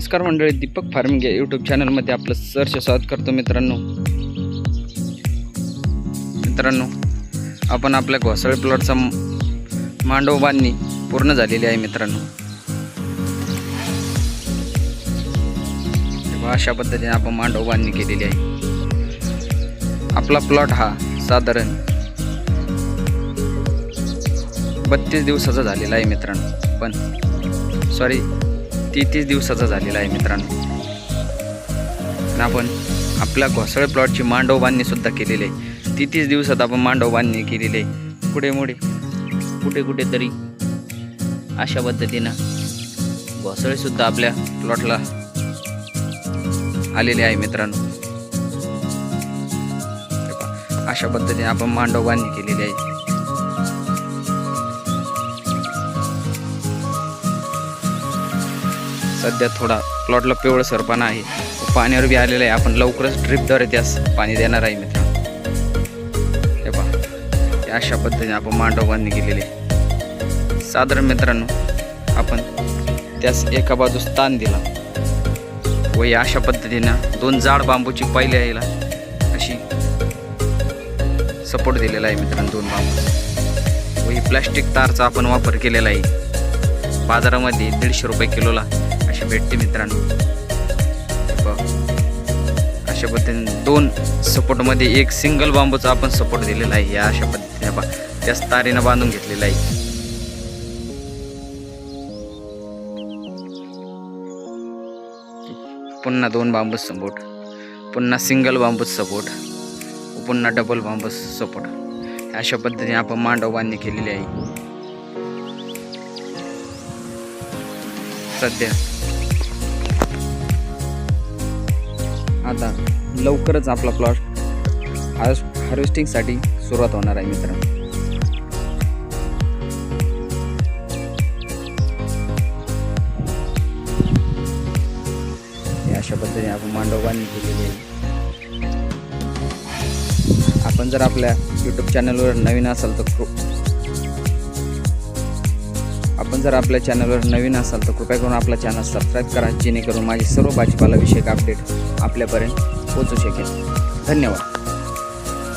नमस्कार मंडळी, दीपक फार्मिंग या यूट्यूब चॅनलमध्ये आपलं सहर्ष स्वागत करतो. मित्रांनो आपण आपल्या घोसाळे प्लॉटचा मांडव बांधणी पूर्ण झालेली आहे. मित्रांनो अशा पद्धतीने आपण मांडव बांधणी केलेली आहे. आपला प्लॉट हा साधारण 32 दिवसाचा झालेला आहे मित्रांनो, पण 33 दिवसाचा झालेला आहे मित्रांनो. आपण आपल्या घोसाळे प्लॉटची मांडव बांधणी सुद्धा केलेली आहे. 33 दिवसात आपण मांडव बांधणी केलेली आहे. कुठे तरी अशा पद्धतीनं घोसाळे सुद्धा आपल्या प्लॉटला आलेले आहे मित्रांनो. अशा पद्धतीने आपण मांडव बांधणी केलेली आहे. सध्या थोडा प्लॉटला पिवळसरपणा आहे, पाण्यावर बी आलेला आहे. आपण लवकरच ड्रिपद्वारे त्यास पाणी देणार आहे मित्रांनो. हे पहा, अशा पद्धतीने आपण मांडव बांधणी केलेली आहे. साधारण मित्रांनो आपण त्यास एका बाजूस ताण दिला व अशा पद्धतीनं 2 जाड बांबूची पहिल्या यायला अशी सपोर्ट दिलेला आहे मित्रांनो. 2 बांबू व ही प्लॅस्टिक तारचा आपण वापर केलेला आहे. बाजारामध्ये 150 रुपये किलोला अशी भेटते मित्रांनो. अशा पद्धतीने 2 सपोर्टमध्ये एक सिंगल बांबूचा आपण सपोर्ट दिलेला आहे. या अशा पद्धतीने त्याच तारेनं बांधून घेतलेला आहे. पुन्हा 2 बांबू सपोर्ट, पुन्हा सिंगल बांबू सपोर्ट, पुन्हा डबल बांबू सपोर्ट. अशा पद्धतीने आपण मांडव बांधणी केलेली आहे. सध्या आता लवकरच आपला प्लॉट हार्वेस्टिंगसाठी सुरुवात होणार आहे मित्रांनो. अशा पद्धतीने आपण मांडव बांधणी केलेली आहे. आपण जर आपल्या यूट्यूब चॅनलवर नवीन असाल तर कृपया करून आपला चॅनल सबस्क्राईब करा, जेणेकरून माझे सर्व भाजीपाला विषयक अपडेट आपल्यापर्यंत पोहोचू शकेल. धन्यवाद.